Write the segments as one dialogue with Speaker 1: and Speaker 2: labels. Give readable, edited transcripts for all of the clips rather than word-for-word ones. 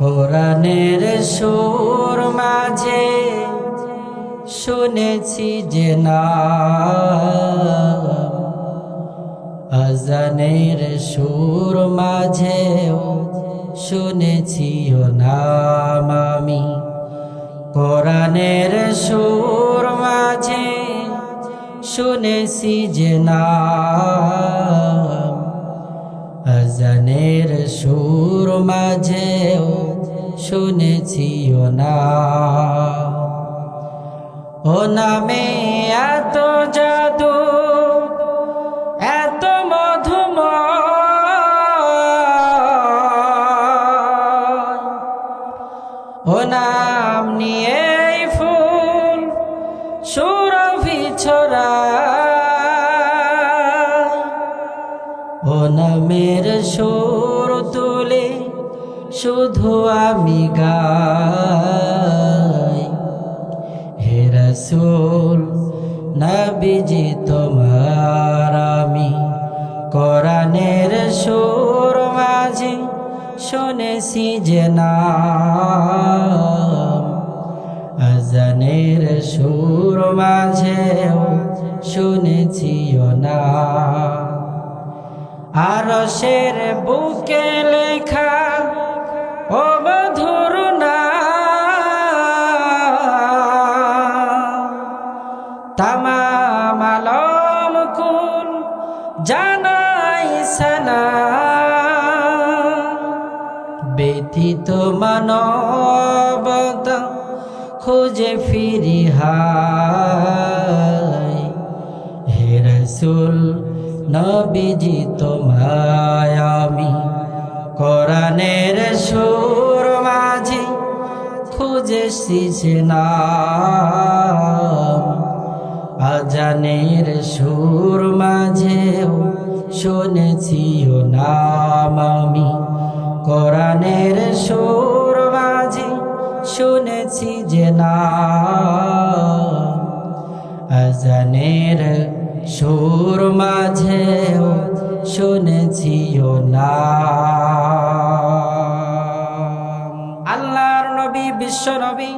Speaker 1: কোরআনের সুর মাঝে শুনেছি যে নাম, আজানের সুর মাঝেও শুনেছি ও নাম আমি। কোরআনের সুর মাঝে শুনেছি যে নাম, আজানের সুর মাঝেও শুনেছি ও নাম। ও নামে এত জাদু, এত মধুময়, ও নাম নিয়ে ফুল সুরভি ছড়ায়। ও নামের সুর তুলে শুধু আমি গাই, হে রাসূল নবীজি তোমার আমি। কোরআনের সুর মাঝে শুনেছি যে নাম, আজানের সুর মাঝেও শুনেছি ও নাম। আরশের বুকে লেখা ও মধুর নাম, তামাম আলম কুল জানাই সালাম। ব্যথিত মানবতা খুঁজে ফিরি হায়, হে রাসূল নবীজি তোমায় আমি। কোরআনের সুর মাঝে খুঁজেছি যে নাম, আজানের সুর মাঝেও শুনেছি ও নাম আমি। কোরআনের সুর মাঝে শুনেছি যে নাম, আজানের সুর মাঝেও শুনেছি ও নাম। আল্লাহর নবী, বিশ্ব নবী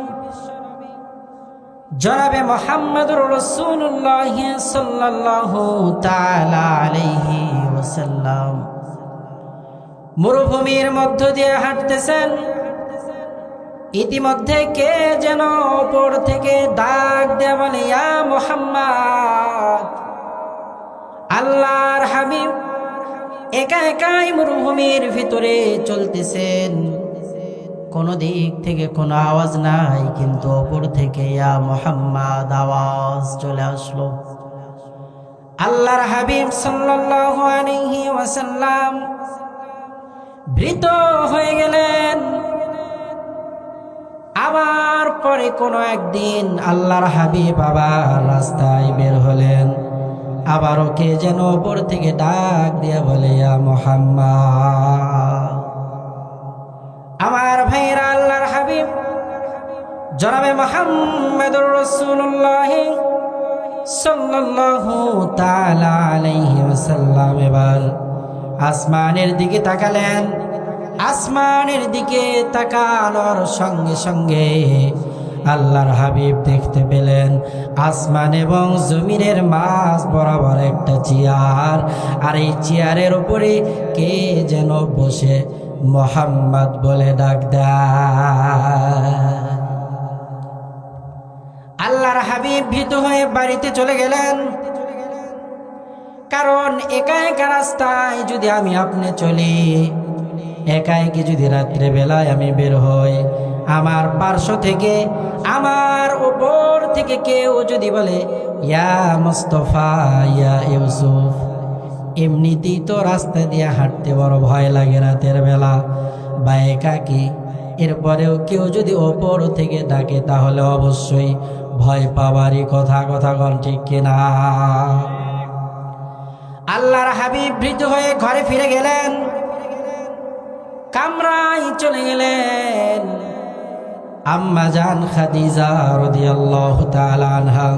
Speaker 1: জনাবে মুহাম্মদুর রাসূলুল্লাহ সাল্লাল্লাহু তাআলা আলাইহি ওয়াসাল্লাম মরুভূমির মধ্য দিয়ে হাঁটতেছেন। ইতিমধ্যে কে যেন উপর থেকে ডাক দিয়ে বলে, ইয়া মুহাম্মদ। আল্লাহর হাবিব একা একাই মরুভূমির ভিতরে চলতেছেন, কোনো দিক থেকে কোনো আওয়াজ নাই, কিন্তু উপর থেকে ইয়া মুহাম্মদ আওয়াজ চলে আসলো। আল্লাহর হাবিব সাল্লাল্লাহু আলাইহি ওয়াসাল্লাম ভীত হয়ে গেলেন। আবার পরে কোনো একদিন আল্লাহর হাবিব আবার রাস্তায় বের হলেন, আবারও কে যেন উপর থেকে ডাক দিয়ে বলে, ইয়া মুহাম্মদ। আমার ভাইরা, আল্লাহর হাবিব জনাবে মুহাম্মদুর রাসূলুল্লাহ সাল্লাল্লাহু তাআলা আলাইহি ওয়াসাল্লাম এবার আসমানের দিকে তাকালেন। আসমানের দিকে তাকানোর সঙ্গে সঙ্গে আল্লাহর হাবিব দেখতে পেলেন আসমান এবং জমিনের মাঝ বরাবর একটা চেয়ার, আর এই চেয়ারের উপরে কে যেন বসে মুহাম্মদ বলে ডাক দেয়। আল্লাহর হাবিব ভীত হয়ে বাড়িতে চলে গেলেন, কারণ একা একা রাস্তায় যদি আমি আপনি চলি, একা একা যদি রাত্রে বেলায় আমি বের হই, আমার পার্শ্ব থেকে আমার উপর থেকে কেউ যদি বলে ইয়া মুস্তাফা, ইয়া ইউসুফ, এমনিতেই তো রাস্তা দিয়ে হাঁটতে বড় ভয় লাগে রাতের বেলা বা একাকী, এরপরেও কেউ যদি ওপর থেকে ডাকে তাহলে অবশ্যই ভয় পাবারই কথা। কথা কোন ঠিক কিনা? আল্লাহর হাবিব ভীত হয়ে ঘরে ফিরে গেলেন, কামরায় চলে গেলেন। আম্মা জান খাদিজা রাদিয়াল্লাহু তাআলা আনহা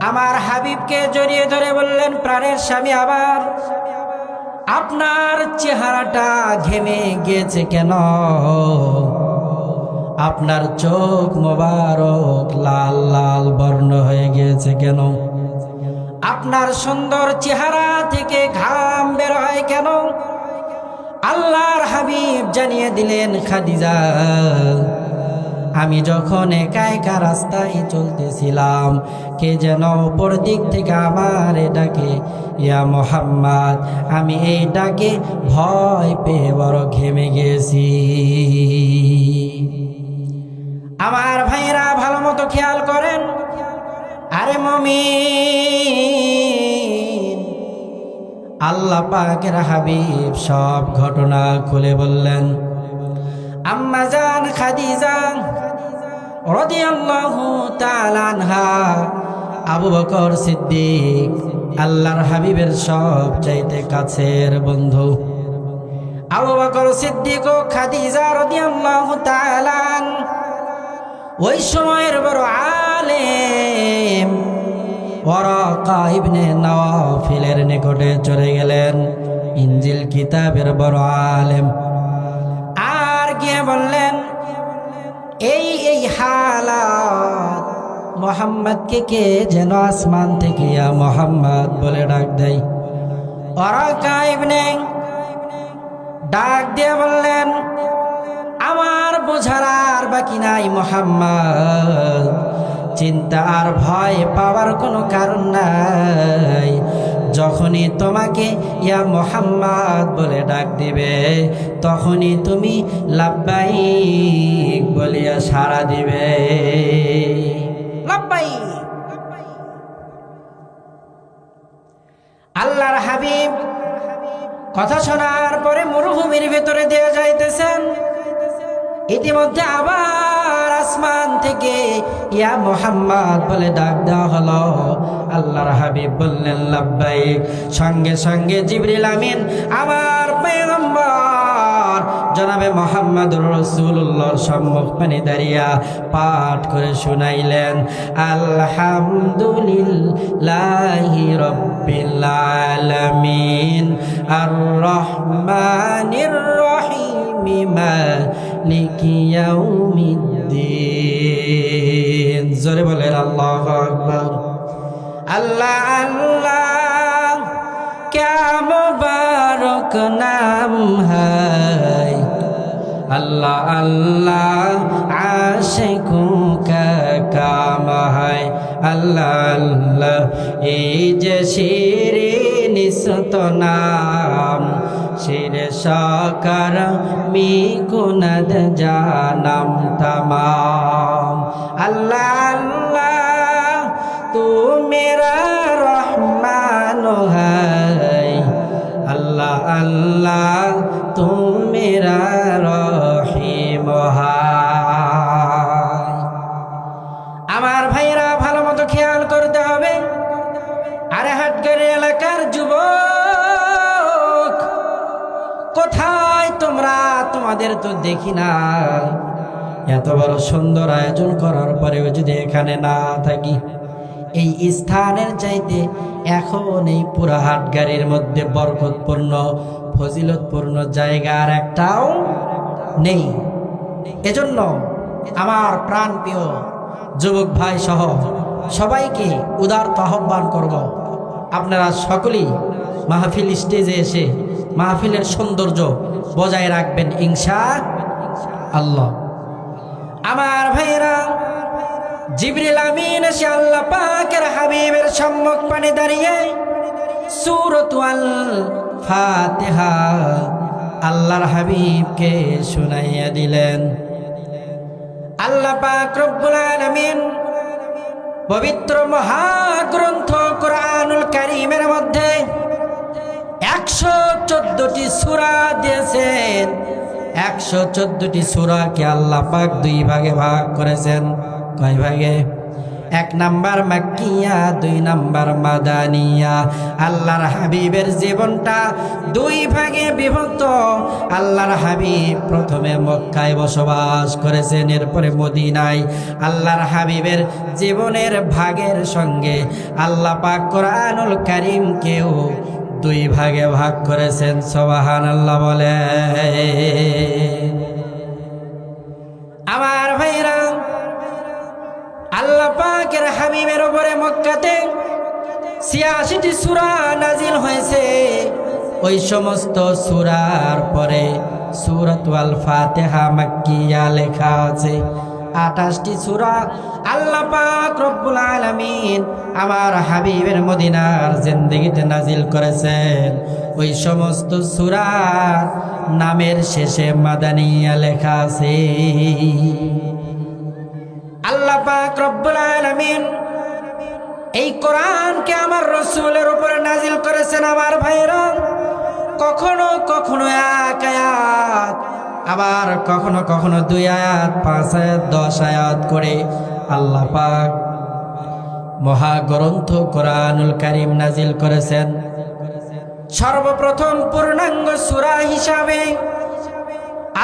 Speaker 1: আমার হাবিবকে জড়িয়ে ধরে বললেন, প্রাণের স্বামী, আপনার চেহারাটা ঘেমে গিয়েছে কেন? আপনার চোখ মোবারক লাল লাল বর্ণ হয়ে গিয়েছে কেন? আপনার সুন্দর চেহারা থেকে ঘাম বের হয় কেন? আল্লাহর হাবিব জানিয়ে দিলেন, খাদিজা, আমি যখন একা একা রাস্তায় চলতেছিলাম, কে যেন অপর দিক থেকে আমার ডাকে, ইয়া মুহাম্মদ। আমি এই ডাকে ভয় পেয়ে বড় ঘেমে গেছি। আমার ভাইরা ভালো মতো খেয়াল করেন। আরে মুমিন, আল্লাহ পাকের হাবিব সব ঘটনা খুলে বললেন। আম্মা জান খাদিজা রাদিয়াল্লাহু তাআলা আনহা, আবু বকর সিদ্দিক আল্লাহর হাবিবের সব চাইতে কাছের বন্ধু। আবু বকর সিদ্দিক ও খাদিজা রাদিয়াল্লাহু তাআলা ওই সময়ের বড় আলেম ওয়ারাকা ইবনে নওফিলের নিকটে চলে গেলেন, ইনজিল কিতাবের বড় আলেম। আর গিয়ে বললেন, এই এই হালাত, মুহাম্মদকে কে যেন আসমান থেকে ইয়া মুহাম্মদ বলে ডাক দেয়। ওয়ারাকা ইবনে ডাক দিয়ে বললেন, আমার বোঝার আর বাকি নাই মুহাম্মদ, চিন্তা আর ভয় পাওয়ার কোনো কারণ নাই। যখনই তোমাকে ইয়া মুহাম্মদ বলে ডাক দিবে, তখনই তুমি লাব্বাইক বলিয়া সাড়া দিবে। লাব্বাইক। আল্লাহর হাবিব কথা শোনার পরে মরুভূমির ভেতরে দিয়ে যাইতেছেন। ইতিমধ্যে আবার আসমান থেকে ইয়া মুহাম্মদ বলে ডাক দেওয়া হলো। আল্লাহর হাবিব বললেন লাব্বাইক। সঙ্গে সঙ্গে জিবরিল আমিন আমার পয়গম্বর জনাবে মুহাম্মদুর রাসূলুল্লাহর সম্মুখে দাঁড়িয়ে পাঠ করে শুনাইলেন, আলহামদুলিল্লাহি রাব্বিল আলামিন আর রহমানির রহিম মালিকি ইয়াউমিদ্দিন। জোরে বলেন আল্লাহু আকবার। আল্লাহ আল্লাহ क्या मुबारक नाम है, अल्लाह अल्लाह आशिकों का काम है, अल्लाह अल्लाह এই যে শিরিন নাম, শির সাকার মি কুনদ জানাম तमाम। अल्लाह अल्लाह तू मेरा रहमान है, अल्लाह अल्लाह तू मेरा रहीम है। আমার ভাইরা ভালো মতো খেয়াল করতে হবে। আরে হাটগড়ি এলাকার যুবক, কোথায় তোমরা? তোমাদের তো দেখি না। এত বড় সুন্দর আয়োজন করার পরেও যদি এখানে না থাকি, এই স্থানের চাইতে এখন এই পুরা হাটগাড়ির মধ্যে বরকতপূর্ণ ফজিলতপূর্ণ জায়গার একটাও নেই। এজন্য আমার প্রাণপ্রিয় যুবক ভাই সহ সবাইকে উদারত আহ্বান করব, আপনারা সকলেই মাহফিল স্টেজে এসে মাহফিলের সৌন্দর্য বজায় রাখবেন ইনশাআল্লাহ। আমার ভাইরা, জিবরিল আমিন এসে আল্লাহ পাকের হাবিবের সম্মুখে দাঁড়িয়ে সূরাতুল ফাতিহা আল্লাহর হাবিবকে শুনাইয়া দিলেন। আল্লাহ পাক রব্বুল আলামিন পবিত্র মহাগ্রন্থ কুরআনুল কারীমের মধ্যে 114টি সূরা দিয়েছেন। 114টি সূরাকে আল্লাহ পাক দুই ভাগে ভাগ করেছেন। কয় ভাগে? 1 নাম্বার মাক্কিয়া, 2 নাম্বার মাদানিয়া। আল্লাহর হাবিবের জীবনটা 2 ভাগে বিভক্ত। আল্লাহর হাবিব প্রথমে মক্কায় বসবাস করেছেন, এরপরে মদিনায়। আল্লাহর হাবিবের জীবনের ভাগের সঙ্গে আল্লাহ পাক কোরআনুল কারীমকেও দুই ভাগে ভাগ করেছেন। সুবহানাল্লাহ বলে। আমার ভাইরা, আল্লাহ পাকের হাবিবের উপরে মক্কাতে ৮৬টি সূরা নাজিল হয়েছে। ওই সমস্ত সূরার পরে সূরাতুল ফাতিহা মাক্কিয়া লেখা আছে। ২৮টি সূরা আল্লাহ পাক রব্বুল আলামিন আমার হাবিবের মদিনার জিন্দেগিতে নাজিল করেছেন। ওই সমস্ত সূরার নামের শেষে মাদানিয়া লেখা আছে। আল্লাহ পাক রব্বুল আলামিন এই কোরআনকে আমার রাসূলের উপরে নাজিল করেছেন। আমার ভাইরা, কখনো কখনো এক আয়াত, আবার কখনো কখনো ২ আয়াত, ৫ আয়াত, ১০ আয়াত করে আল্লাহ পাক মহাগ্রন্থ কোরআনুল কারীম নাজিল করেছেন। সর্বপ্রথম পূর্ণাঙ্গ সূরা হিসাবে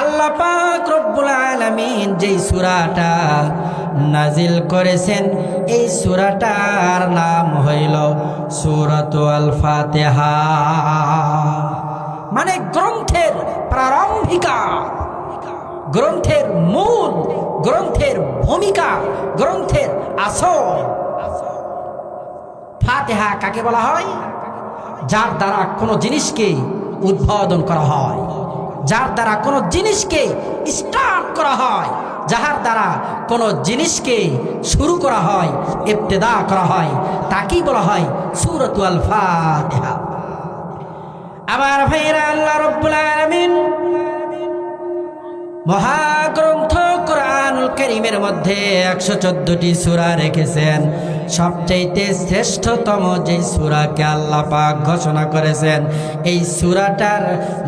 Speaker 1: আল্লাহ পাক রব্বুল আলামিন যেই সূরাটা নাজিল করেছেন, এই সূরাটার নাম হইল সূরাতুল ফাতিহা। মানে গ্রন্থের প্রারম্ভিকা, গ্রন্থের মূল, গ্রন্থের ভূমিকা, গ্রন্থের আসল। ফাতিহা কাকে বলা হয়? যার দ্বারা কোনো জিনিসকে উদ্বোধন করা হয়, যার দ্বারা কোনো জিনিসকে স্টার্ট করা হয়, যাহার দ্বারা কোনো জিনিসকে শুরু করা হয়, ইবতিদা করা হয়, তাকেই বলা হয় সূরাতুল ফাতিহা। আমার ভাইরা, আল্লাহ রাব্বুল আলামিন মহাগ্রন্থ কোরআনুল কারীমের মধ্যে ১১৪টি সূরা রেখেছেন। সবচাইতে শ্রেষ্ঠতম যে সূরাকে আল্লাহ পাক ঘোষণা করেছেন, এই সূরাটার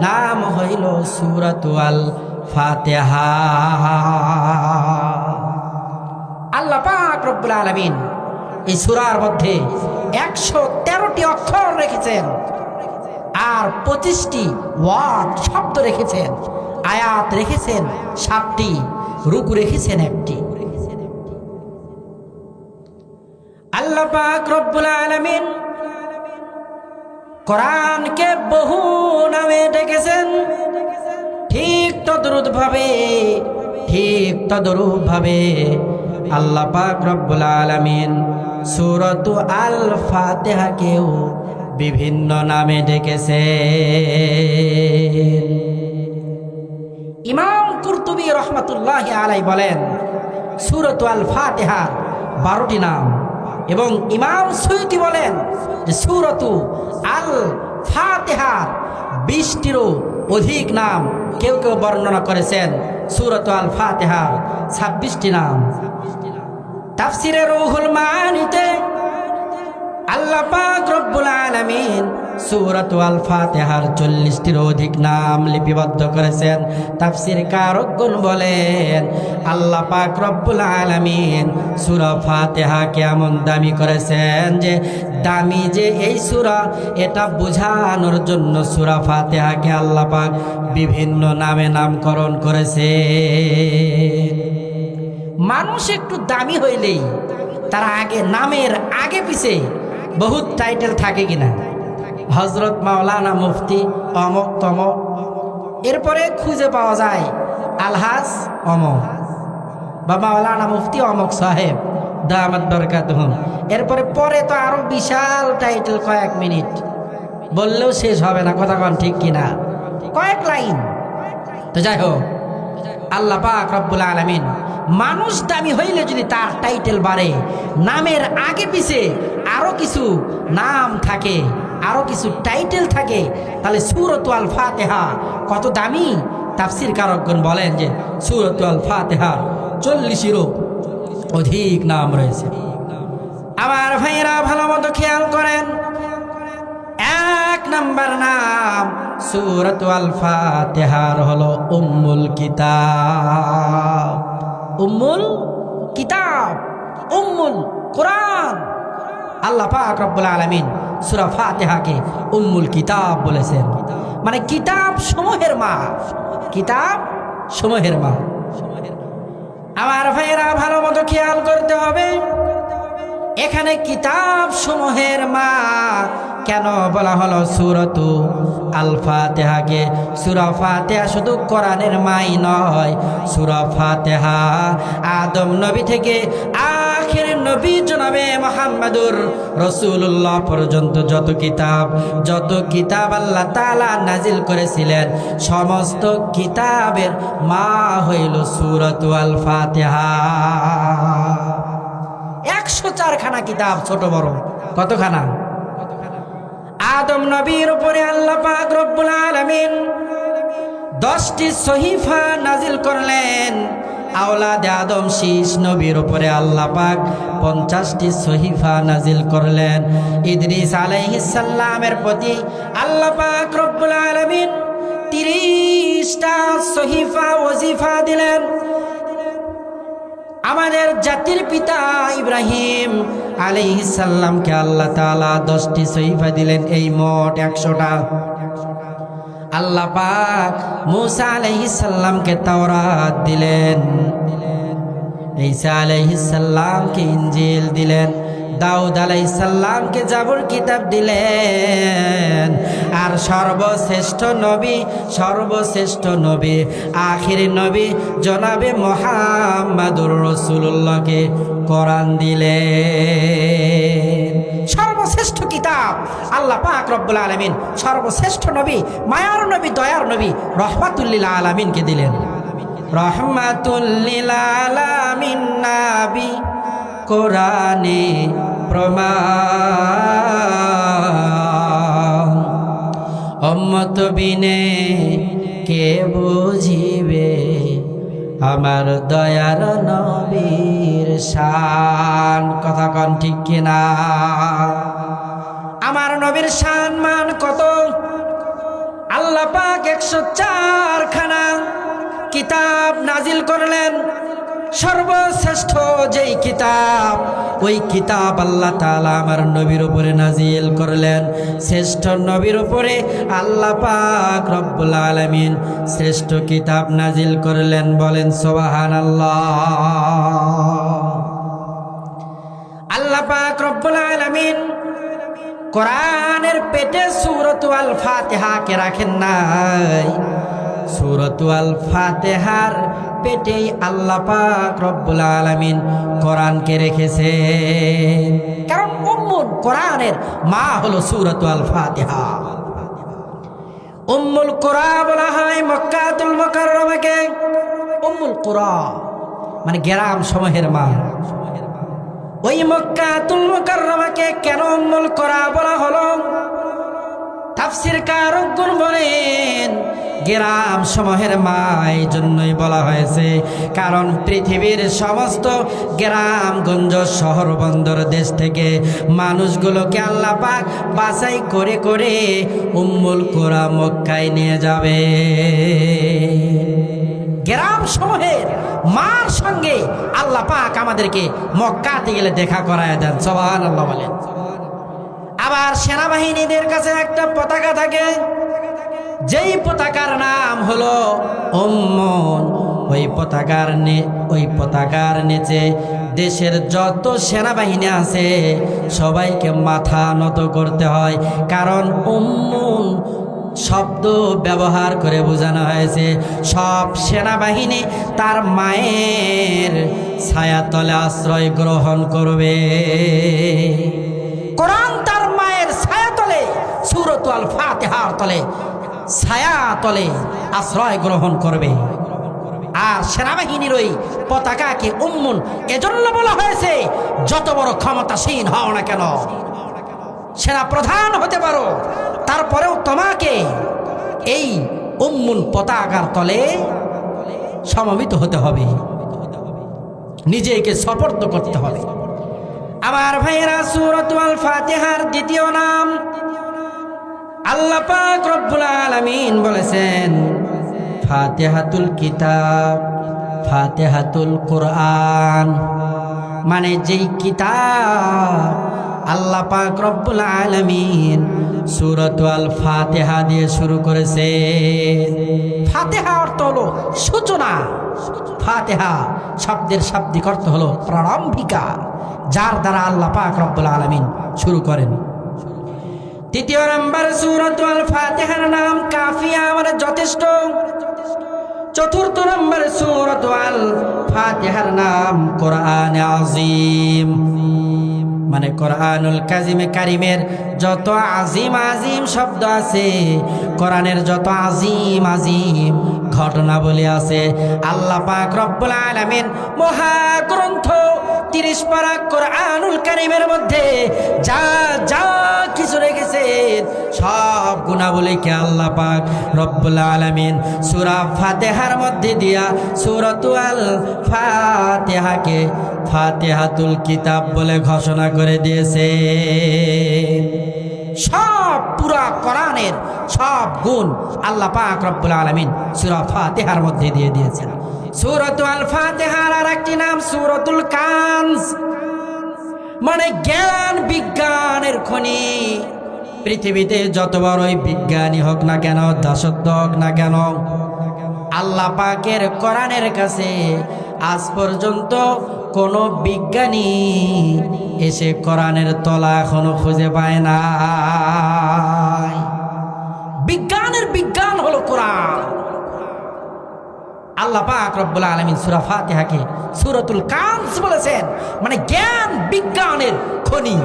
Speaker 1: নাম হইল সূরাতুল ফাতিহা। আল্লাহ পাক রব্বুল আলামিন এই সূরার মধ্যে ১১৩টি অক্ষর রেখেছেন, আর ২৫টি ওয়ার্ড শব্দ রেখেছেন, আয়াত রেখেছেন ৭টি, রুকু রেখেছেন ১টি। আল্লাহ পাক রব্বুল আলামিন কোরআনকে বহু নামে ডেকেছেন। ঠিক তদ্রূপভাবে আল্লাহ পাক রব্বুল আলামিন সূরাতু আল ফাতিহাকেও বিভিন্ন নামে ডেকেছেন। ইমাম কুরতুবী রহমাতুল্লাহি আলাইহি বলেন, সূরাতুল ফাতিহার ১২টি নাম, এবং ইমাম সুয়ুতী বলেন যে সূরাতু আল ফাতিহার ২০টিরও অধিক নাম। কেউ কেউ বর্ণনা করেছেন সূরাতুল ফাতিহার ২৬টি নাম। তাফসিরে রুহুল মাআনিতে আল্লাহ পাক রব্বুল আলামিন সূরাতুল ফাতিহার ৪০টির অধিক নাম লিপিবদ্ধ করেছেন। তাফসীরকারগণ বলেন, আল্লাহ পাক রব্বুল আলামিন সূরা ফাতিহাকে এমন দামি করেছেন যে দামি যে এই সূরা, এটা বোঝানোর জন্য সূরা ফাতিহাকে আল্লাহ পাক বিভিন্ন নামে নামকরণ করেছে। মানুষ একটু দামি হইলেই তার আগে নামের আগে পিছে বহুত টাইটেল থাকে কিনা, হযরত মাওলানা মুফতি অমক তমক, এরপরে খুঁজে পাওয়া যায় আলহাজ অমক বা মাওলানা মুফতি অমক সাহেব দামাত বরকাতুহুম। এরপরে পরে তো আরো বিশাল টাইটেল, কয়েক মিনিট বললেও শেষ হবে না, কথা কন ঠিক কিনা, কয়েক লাইন। তো যাই হোক, আল্লাহ পাক রব্বুল আলামিন মানুষ দামি হইলে যদি তার টাইটেল বাড়ে, নামের আগে পিছে আরো কিছু নাম থাকে, আরো কিছু টাইটেল থাকে, তাহলে সূরাতুল ফাতিহা কত দামি। তাফসীরকারগণ বলেন যে সূরাতুল ফাতিহার ৪০-এরও অধিক নাম রয়েছে। আমার ভাইরা ভালো মতো খেয়াল করেন, ১ নাম্বার নাম সূরাতুল ফাতিহার হলো উম্মুল কিতাব। উম্মুল কিতাব, উম্মুল কোরআন। আল্লাহ পাক রব্বুল আলামিন সূরা ফাতিহাকে উম্মুল কিতাব বলেছেন, মানে কিতাব সমূহের মা, কিতাব সমূহের মা। আমার ভাইরা ভালো মতো খেয়াল করতে হবে, এখানে কিতাব সমূহের মা কেন বলা হলো সূরাতু আল ফাতিহাকে? সূরা ফাতিহা শুধু কোরআনের মাই নয়, সূরা ফাতিহা আদম নবী থেকে আখির নবী জনাবে মুহাম্মদুর রাসূলুল্লাহ পর্যন্ত যত কিতাব আল্লাহ তাআলা নাজিল করেছিলেন, সমস্ত কিতাবের মা হইল সূরাতু আল ফাতিহা। 104 খানা কিতাব, ছোট বড় কতখানা? আদম নবীর উপরে আল্লাহ পাক রব্বুল আলামিন 10টি সহিফা নাজিল করলেন। আওলাদে আদম শীষ নবীর উপরে আল্লাহ পাক 50টি সহিফা নাজিল করলেন। ইদ্রিস আলাইহিস সালামের প্রতি আল্লাহ পাক রব্বুল আলামিন 30টা সহিফা ওজিফা দিলেন। আমাদের জাতির পিতা ইব্রাহিম আলাইহিস সালামকে আল্লাহ তাআলা 10টি সহিফা দিলেন, এই মোট 100টা। আল্লাহ পাক মূসা আলাইহিস সালামকে তাওরাত দিলেন, ঈসা আলাইহিস সালামকে ইনজিল দিলেন, দাউদ আলাইহিস সালামকে জাবুর কিতাব দিলেন। আর সর্বশ্রেষ্ঠ নবী আখির নবী জনাবে মুহাম্মদুর রাসূলুল্লাহকে কোরআন দিলেন। সর্বশ্রেষ্ঠ কিতাব আল্লাহ পাক রব্বুল আলামিন সর্বশ্রেষ্ঠ নবী, মায়ার নবী, দয়ার নবী রহমাতুল লিল আলামিনকে দিলেন। রহমাতুল লিল আলামিন নবী কোরআনে প্রমাণ, উম্মত বিনে কে বুঝিবে আমার দয়ার নবীর শান। কথা কন ঠিক কিনা? আমার নবীর শান মান কত? আল্লাহ পাক 104 খানা কিতাব নাজিল করলেন। সর্বশ্রেষ্ঠ যেই কিতাব, ওই কিতাব আল্লাহ তাআলা আমার নবীর উপরে নাজিল করলেন। শ্রেষ্ঠ নবীর উপরে আল্লাহ পাক রব্বুল আলামিন শ্রেষ্ঠ কিতাব নাজিল করলেন। বলেন সুবহানাল্লাহ। আল্লাহ পাক রব্বুল আলামিন কোরআনের পেটে সূরাতু আল ফাতিহাকে রাখেন নাই, সূরাতু আল ফাতিহার পেটেই আল্লাহ পাক রব্বুল আলামিন কোরআনকে রেখেছে। কারণ উম্মুল কোরআনের মা হলো সূরাতু আল ফাতিহা। উম্মুল কুরা বলা হয় মক্কাতুল মুকাররমাকে। উম্মুল কুরা মানে গ্রাম সমূহের মা। ওই মক্কাতুল মুকাররমাকে কেন উম্মুল কুরা বলা হলো? তাফসীরকারগণ বলেন গ্রাম সমূহের মা এই জন্যই বলা হয়েছে, কারণ পৃথিবীর সমস্ত গ্রামগঞ্জ শহর বন্দর দেশ থেকে মানুষগুলোকে আল্লাহ পাক বাছাই করে করে উম্মুল কুরা মক্কায় নিয়ে যাবে। গ্রাম সমূহের মার সঙ্গে আল্লাহ পাক আমাদেরকে মক্কাতে গেলে দেখা করায় দেন। সুবহানাল্লাহ বলেন। আবার সেনাবাহিনীদের কাছে একটা পতাকা থাকে, যেই পতাকার নাম হলো উম্মুন। ওই পতাকার নিচে দেশের যত সেনাবাহিনী আছে সবাইকে মাথা নত করতে হয়, কারণ উম্মুন শব্দ ব্যবহার করে বোঝানো হয়েছে সব সেনাবাহিনী তার মায়ের ছায়াতলে আশ্রয় গ্রহণ করবে। কোরআন তার মায়ের ছায়াতলে, সূরাতু আল ফাতিহার তলে ছায়া তলে আশ্রয় গ্রহণ করবে। আর সেনাবাহিনীর ওই পতাকাকে উম্মুন এজন্য বলা হয়েছে, যত বড় ক্ষমতাসীন হও না কেন, সেনা প্রধান হতে পারো, তারপরেও তোমাকে এই উম্মুন পতাকার তলে সমবেত হতে হবে, নিজেকে সপর্দ করতে হবে। আমার ভাইয়েরা, সূরাতু আল ফাতিহার দ্বিতীয় নাম আল্লাহ পাক রব্বুল আলামিন বলেছেন ফাতিহাতুল কিতাব, ফাতিহাতুল কোরআন। মানে যেই কিতাব আল্লাহ পাক রব্বুল আলামিন সূরাতু আল ফাতিহা দিয়ে শুরু করেছে। ফাতিহা অর্থ হলো সূচনা। ফাতিহা শব্দের শাব্দিক অর্থ হলো প্রারম্ভিকা, যার দ্বারা আল্লাহ পাক রব্বুল আলামিন শুরু করেন। তৃতীয় নাম্বার সূরাতুল ফাতিহার নাম কাফিয়া মানে যথেষ্ট। চতুর্থ নাম্বার সূরাতুল ফাতিহার নাম কোরআন আযীম মানে কোরআনুল কারিমের যত আজিম আজিম শব্দ আছে, কোরআনের যত আজিম আজিম ঘটনাবলী আছে, আল্লাহ পাক রব্বুল আলামিন মহাগ্রন্থ 30 পারা কোরআনুল কারিমের মধ্যে যা যা কিছু রেখেছেন সব গুণাবলীকে আল্লাহ পাক রব্বুল আলামিন সূরা ফাতিহার মধ্যে দিয়া সূরাতুল ফাতিহাকে ফাতিহাতুল কিতাব বলে ঘোষণা করে দিয়েছে। সব পুরা কোরআনের সব গুণ আল্লাহ পাক রব্বুল আলামিন সূরা ফাতিহার মধ্যে দিয়ে দিয়েছেন। সূরাতুল ফাতিহার আরেকটি নাম সূরাতুল কানজ মানে জ্ঞান বিজ্ঞানের খনি। পৃথিবীতে যত বড়ই বিজ্ঞানী হোক না কেন, দাসত্ব হোক না কেন, আল্লাহ পাকের কোরআনের কাছে আজ পর্যন্ত কোনো বিজ্ঞানী এসে কোরআনের তলা এখনো খুঁজে পায় না। বিজ্ঞানের বিজ্ঞান হলো কোরআন। আল্লাহ পাক রব্বুল আলামিন সূরা ফাতিহাকে সূরাতুল কানজ বলেছেন মানে জ্ঞান বিজ্ঞানের খনি।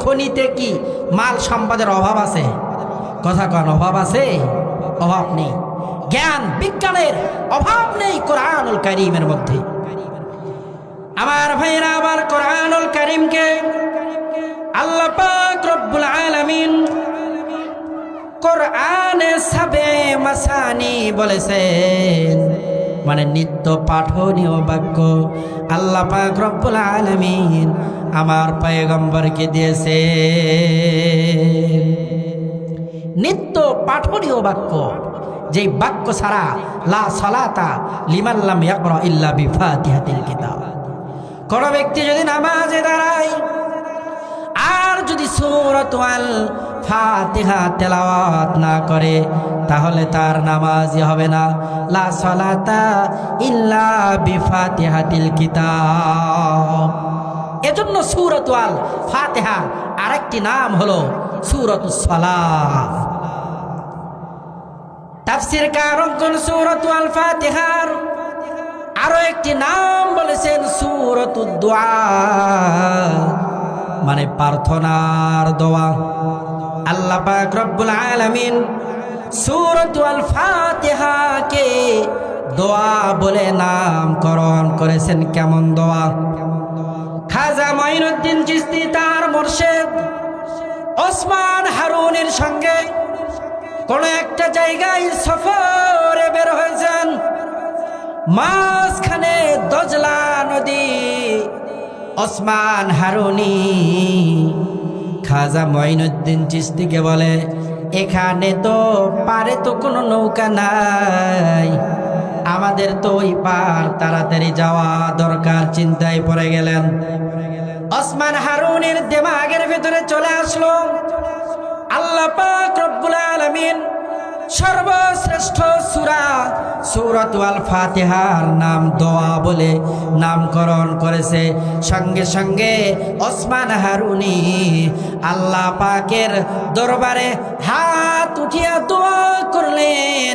Speaker 1: খনিতে কি মাল সম্পদের অভাব আছে? কথা কন, অভাব আছে? অভাব নেই। জ্ঞান বিজ্ঞানের অভাব নেই কোরআনুল কারীমের মধ্যে। আমার ভাইরা, আবার কোরআনুল কারীমকে আল্লাহ পাক রব্বুল আলামিন কোরআনে সাবে মাসানি বলেছেন মানে নিত্য পাঠনীয় বাক্য আল্লাহ পাক রব্বুল আলামিন আমার পয়গম্বরকে দিয়েছে। নিত্য পাঠনীয় বাক্য, যেই বাক্য ছাড়া লা সালাতা লিমান লাম ইয়াকরা ইল্লা বিফাতিহাতিল কিতাব। কোন ব্যক্তি যদি নামাজে দাঁড়ায় আর যদি সূরাতুল ফাতিহা তেলাওয়াত না করে তাহলে তার নামাজই হবে না। লা সালাতা ইল্লা বিফাতিহাতিল কিতাব। এজন্য সূরাতুল ফাতিহা আরেকটি নাম হলো সূরাতুস সালাত। তাফসীরকারগণ সূরাতুল ফাতিহার আরো একটি নাম বলেছেন সূরাতুদ দুআ মানে প্রার্থনার দোয়া। আল্লাহ পাক রব্বুল আলামিন সূরাতুল ফাতিহাকে দোয়া বলে নামকরণ করেছেন। কেমন দোয়া? খাজা মঈনুদ্দিন চিশতি তার মুর্শিদ ওসমান হারুনের সঙ্গে কোন একটা জায়গায় সফরে বের হয়েছেন। মাঝখানে দজলা নদী। ওসমান হারুনি খাজা মঈনুদ্দিন চিশতিকে বলে, এখানে তো পারে তো কোনো নৌকা নাই, আমাদের তো ওই পার তাড়াতাড়ি যাওয়া দরকার। চিন্তায় পড়ে গেলেন। ওসমান হারুনের দিমাগের ভিতরে চলে আসলো আল্লাহ পাক রব্বুল আলামিন সর্বশ্রেষ্ঠ সূরা সূরাতুল ফাতিহার নাম দোয়া বলে নামকরণ করেছে। সঙ্গে সঙ্গে ওসমান হারুনি আল্লাহ পাকের দরবারে হাত উঠিয়া দোয়া করলেন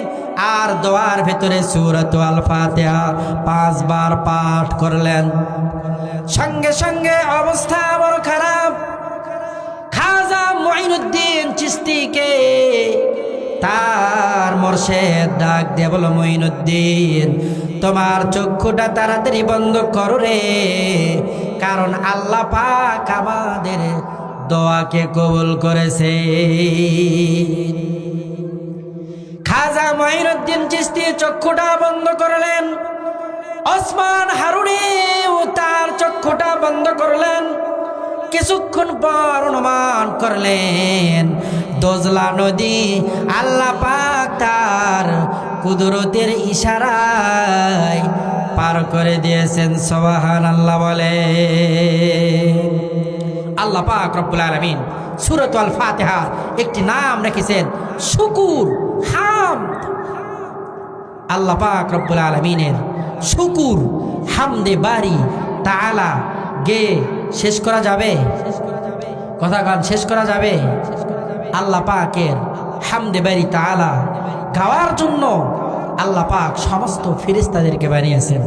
Speaker 1: আর দোয়ার ভিতরে সূরাতুল ফাতিহা 5 বার পাঠ করলেন। সঙ্গে সঙ্গে অবস্থা বড় খারাপ। খাজা মঈনুদ্দিন চিশতিকে তার মুর্শিদ ডাক দিয়ে বলো, মঈনুদ্দিন তোমার চক্ষুটা তাড়াতাড়ি বন্ধ করো রে, কারণ আল্লাহ পাক আমাদের দোয়াকে কবুল করেছে। খাজা মঈনুদ্দিন চিশতি চক্ষুটা বন্ধ করলেন। ওসমান হারুনি তার চক্ষুটা বন্ধ করলেন। কিছুক্ষণ পর অনুমান করলেন দজলা নদী আল্লাহ পাক তার কুদরতের ইশারায় পার করে দিয়েছেন। সুবহানাল্লাহ বলে। আল্লাহ পাক রব্বুল আলামিন সূরাতুল ফাতিহার একটি নাম রেখেছেন শুকুর, হামদ। আল্লাহ পাক রব্বুল আলামিনের শুকুর, হামদে বারি তাআলা গে শেষ করা যাবে? কথা গান শেষ করা যাবে? আল্লাহ পাকের হামদে বারি তাআলা গাওয়ার জন্য আল্লাহ পাক সমস্ত ফেরেশতাদেরকে বানিয়েছেন।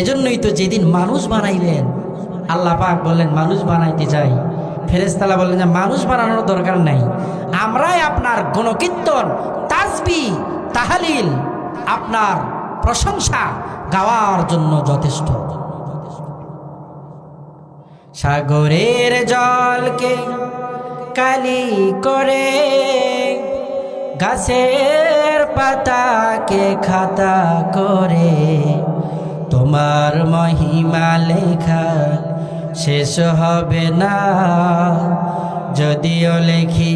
Speaker 1: এজন্যই তো যেদিন মানুষ বানাইলেন আল্লাহ পাক বললেন মানুষ বানাইতে চাই, ফেরেশতারা বললেন যে মানুষ বানানোর দরকার নাই, আমরাই আপনার গুণকীর্তন তাসবিহ তাহলিল আপনার প্রশংসা গাওয়ার জন্য যথেষ্ট। সাগরের জলকে কালি করে, গাছের পাতাকে খাতা করে, তোমার মহিমা লেখা শেষ হবে না, যদিও লেখি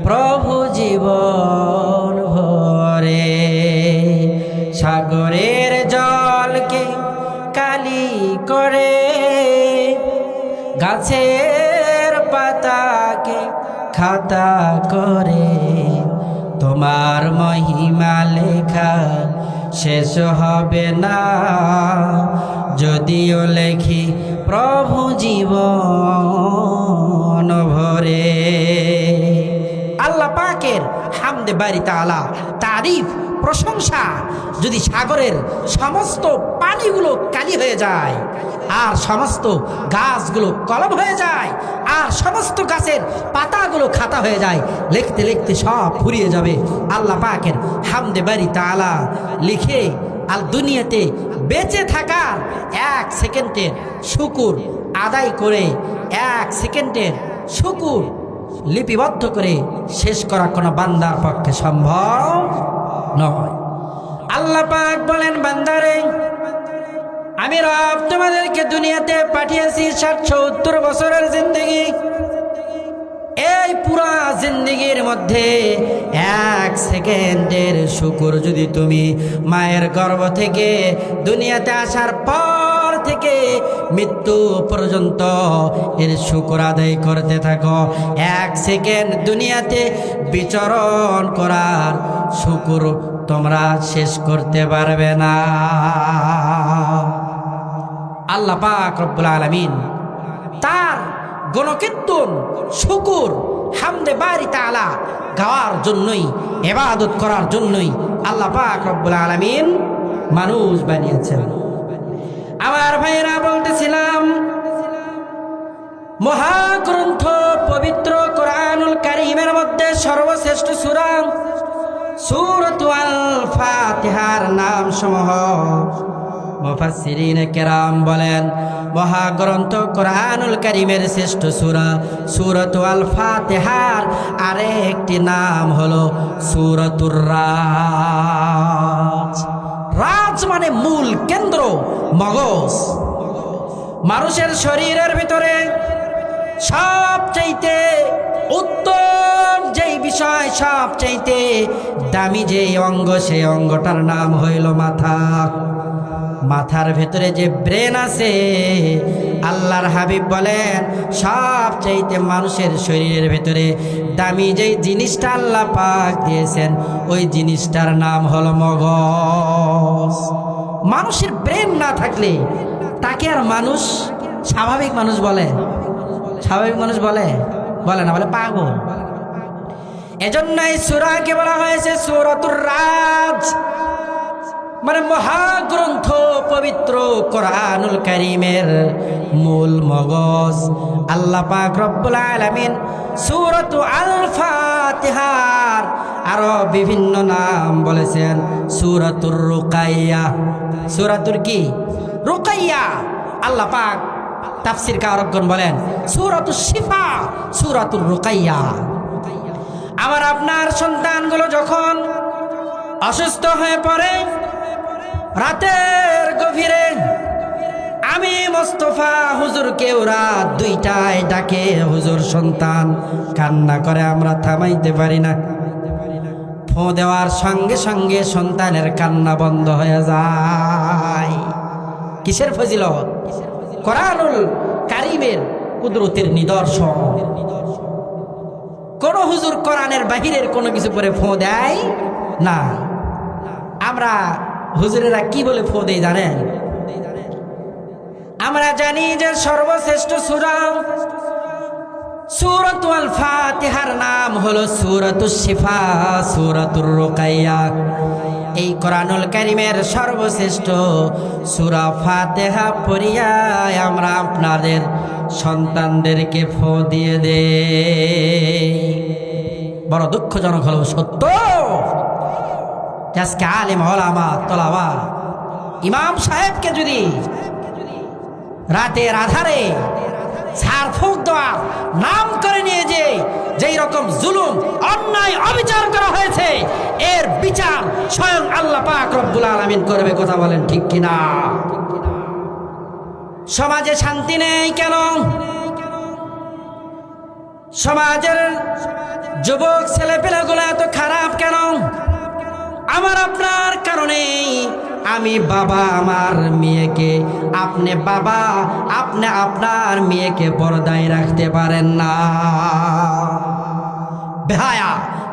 Speaker 1: প্রভু জীবন ভরে। সাগরের জলকে কালি করে, গাছের পাতাকে খাতা করে, তোমার মহিমা লেখা শেষ হবে না, যদিও লেখি প্রভু জীবন ভরে। আল্লাহ পাকের হামদে বারি তাআলা তারিফ প্রশংসা যদি সাগরের সমস্ত পানিগুলো কালি হয়ে যায়, আর সমস্ত গাছগুলো কলম হয়ে যায়, আর সমস্ত গাছের পাতাগুলো খাতা হয়ে যায়, লিখতে লিখতে সব ফুরিয়ে যাবে। আল্লাহ পাকের হামদে বারি তাআলা লিখে আর দুনিয়াতে বেঁচে থাকার 1 সেকেন্ডের শুকুর আদায় করে 1 সেকেন্ডের শুকুর লিপিবদ্ধ করে শেষ করা কোনো বান্দার পক্ষে সম্ভব নয়। আল্লাহ পাক বলেন, বান্দারে আমি রব তোমাদেরকে দুনিয়াতে পাঠিয়েছি 60-70 বছরের জিন্দেগি। এই পুরা জিন্দেগির মধ্যে 1 সেকেন্ডের শুকর যদি তুমি মায়ের গর্ভ থেকে দুনিয়াতে আসার পর থেকে মৃত্যু পর্যন্ত এর শুকর আদায় করতে থাকো, 1 সেকেন্ড দুনিয়াতে বিচরণ করার শুকর তোমরা শেষ করতে পারবে না। আল্লাহ পাক রব্বুল আলামিন তার গণকীর্তন শুকুর হামদে বারি তাআলা গাওয়ার জন্যই, ইবাদত করার জন্যই আল্লাহ পাক রব্বুল আলামিন মানুষ বানিয়েছেন। আমার ভাইরা বলতেছিলাম, মহাগ্রন্থ পবিত্র কোরআনুল কারীমের মধ্যে সর্বশ্রেষ্ঠ সূরা সূরাতুল ফাতিহার নাম সমূহ মুফাসসিরিনে কেরাম বলেন, মহাগ্রন্থ কোরআনুল কারীমের শ্রেষ্ঠ সূরা সূরাতুল ফাতিহার আরেকটি নাম হলো সূরাতুর রাজ। রাজ মানে মূল কেন্দ্র, মগজ। মানুষের শরীরের ভিতরে সবচাইতে উত্তম যেই বিষয়, সবচাইতে দামি যেই অঙ্গ, সেই অঙ্গটার নাম হইল মাথা। মাথার ভেতরে যে ব্রেন আছে, আল্লাহর হাবিব বলেন সবচাইতে মানুষের শরীরের ভেতরে দামি যেই জিনিসটা আল্লাহ পাক দিয়েছেন, ওই জিনিসটার নাম হলো মগজ। মানুষের ব্রেন না থাকলে তাকে আর মানুষ স্বাভাবিক মানুষ বলে? স্বাভাবিক মানুষ বলে? বলে না, বলে পাগল। এজন্য এই সূরাকে বলা হয়েছে সূরাতুর রাজ, মানে মহাগ্রন্থ পবিত্র কোরআনুল কারীমের মূল মগজ। আল্লাহ পাক রব্বুল আলামিন সূরাতুল ফাতিহার আরো বিভিন্ন নাম বলেছেন। সূরাতুর রুকাইয়া, সূরাতুর কি? রুকাইয়া। আল্লাহ পাক তাফসীর কারকগণ বলেন সূরাতুশ শিফা, সূরাতুর রুকাইয়া। আমার আপনার সন্তানগুলো যখন অসুস্থ হয়ে পড়ে, রাতের গভীরে আমি মোস্তফা হুজুরকে ওরা 2টায় ডাকে, হুজুর সন্তান কান্না করে, আমরা থামাইতে পারি না। ফোঁ দেওয়ার সঙ্গে সঙ্গে সন্তানের কান্না বন্ধ হয়ে যায়। কিসের ফজিলত? কোরআনুল কারীমের কুদরতের নিদর্শন। কোন হুজুর কোরআনের বাহিরের কোনো কিছু পরে ফোঁ দেয় না। আমরা হুজুরেরা কি বলে ফোঁ দেয় জানেন? আমরা জানি যে সর্বশ্রেষ্ঠ সূরা সূরাতুল ফাতিহার নাম হলো সূরাতুশ শিফা, সূরাতুর রুকাইয়া। এই কোরআনুল কারীমের সর্বশ্রেষ্ঠ সূরা ফাতিহা পড়িয়া আমরা আপনাদের সন্তানদেরকে ফু দিয়ে দেই। বড় দুঃখজনক হলো সত্য, আজকে আলেম ওলামা তোলাবা ইমাম সাহেবকে যদি রাতের আধারে ঝাড়ফুঁক দেওয়ার নাম করে নিয়ে যেই রকম জুলুম অন্যায় অবিচার করা হয়েছে, এর বিচার স্বয়ং আল্লাহ পাক রব্বুল আলামিন করবে। কথা বলেন ঠিক কিনা? সমাজে শান্তি নেই কেন? সমাজের যুবক ছেলেপেলেগুলো এত খারাপ কেন? আমার আপনার কারণেই। আমি বাবা আমার মেয়েকে, আপনি বাবা আপনি আপনার মেয়েকে পর্দায় রাখতে পারেন না। বেহায়া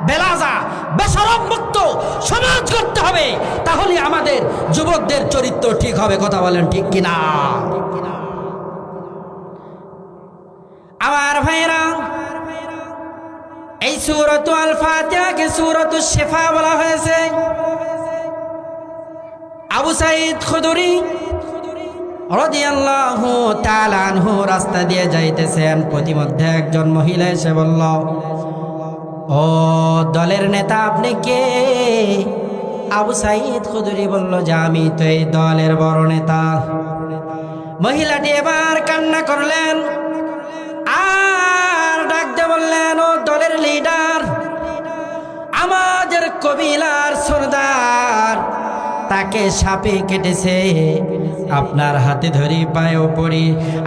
Speaker 1: বেলাজা বেশরম মুক্ত সমাজ করতে হবে, তাহলে আমাদের যুবকদের চরিত্র ঠিক হবে। কথা বলেন ঠিক কিনা? আমার ভাইরা, এই সূরাতুল ফাতিহাকে সূরাতুশ শিফা বলা হয়েছে। আবু সাঈদ খুদরি রাদিয়াল্লাহু তাআলা আনহু রাস্তা দিয়ে যাইতেছেন, প্রতিমধ্যে একজন মহিলা এসে বলল, ও দলের নেতা আপনি কে? আবু সাঈদ খুদরি বলল যে আমি তো এই দলের বড় নেতা। মহিলাটি এবার কান্না করলেন আর ডাকতে বললেন, ও দলের লিডার, আমাদের কবিলার সরদার, তাকে সাপে কেটেছে, আপনার হাতে ধরি পায়েও পড়ি,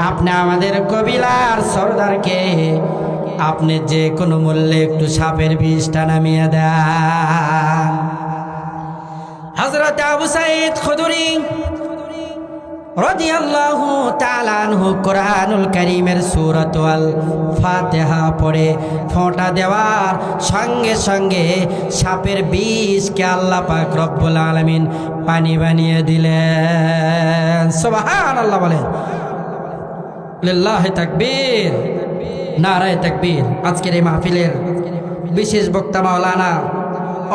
Speaker 1: আপনি আমাদের কবিলার সরদারকে আপনি যে কোনো মূল্যে একটু সাপের বিষটা নামিয়ে দেন। হযরত আবু সাঈদ খুদরি রাদিয়াল্লাহু তাআলা আনহু কোরআনুল কারীমের সূরাতুল ফাতিহা পড়ে ফোঁটা দেওয়ার সঙ্গে সঙ্গে সাপের বিষকে আল্লাহ পাক রব্বুল আলামিন পানি বানিয়ে দিলেন। সুবহানাল্লাহ বলেন, লিল্লাহি তাকবীর, নারায়ে তাকবীর। আজকের এই মাহফিলের বিশেষ বক্তা মাওলানা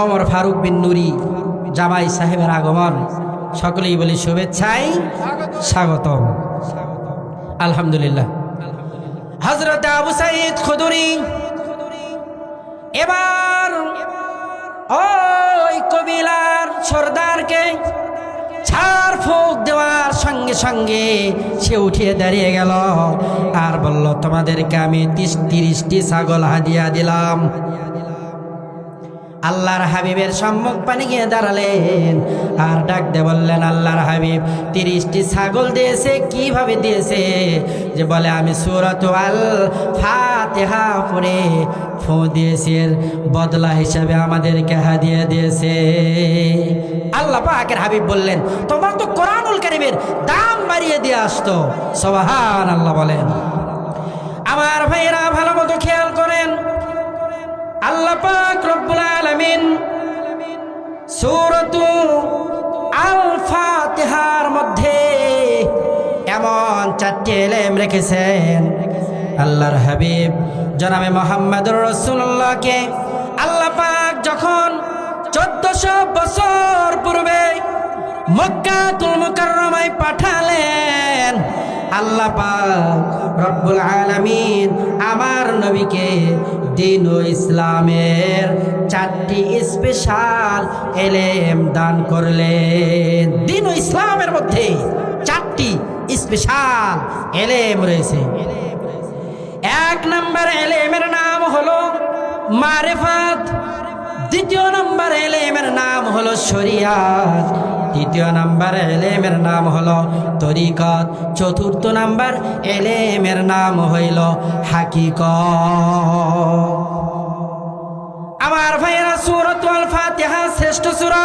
Speaker 1: ওমর ফারুক বিন নুরি জামাই সাহেবের আগমন, সকলেই বলি শুভেচ্ছায় স্বাগতম। আলহামদুলিল্লাহ। হযরত আবু সাঈদ খুদরি এবার ওই কবিলার সরদারকে ঝাড়ফুঁক দেওয়ার সঙ্গে সঙ্গে সে উঠিয়ে দাঁড়িয়ে গেল আর বলল, তোমাদেরকে আমি 30টি ছাগল হাদিয়া দিলাম। আল্লাহর হাবিবের সম্মুখ পানে গিয়ে দাঁড়ালেন আর ডাক দিয়ে বললেন, আল্লাহর হাবিব 30টি ছাগল দিয়েছে। কিভাবে দিয়েছে? যে বলে, আমি সূরাতুল ফাতিহা পড়ে ফু দিয়েছি, এর বদলা হিসাবে আমাদেরকে হাদিয়া দিয়েছে। আল্লাহ পাকের হাবিব বললেন, তোমরা তো কোরআনুল কারীমের দাম বাড়িয়ে দিয়ে আসতো। সুবহানাল্লাহ বলেন। আমার ভাইরা ভালো মতো খেয়াল করেন, আল্লাহ পাক রব্বুল আলামিন সূরাতুল ফাতিহার মধ্যে এমন 4টি ইলম রেখেছেন। আল্লাহর হাবিব জনাবে মুহাম্মদুর রাসূলুল্লাহকে আল্লাহ পাক যখন 1400 বছর পূর্বে মক্কাতুল মুকাররমায় পাঠালেন, আল্লাহ পাক রব্বুল আলামিন আমার নবীকে দ্বীন ও ইসলামের 4টি স্পেশাল ইলম দান করলেন। দ্বীন ও ইসলামের মধ্যে 4টি স্পেশাল ইলম রয়েছে। 1 নম্বর ইলমের নাম হলো মারিফাত, 2য় নম্বর ইলমের নাম হলো শরিয়াত, 3য় নম্বর ইলমের নাম হলো তরিকত, 4র্থ নম্বর ইলমের নাম হইল হাকিকত। আমার ভাইরা, সূরাতুল ফাতিহা শ্রেষ্ঠ সূরা।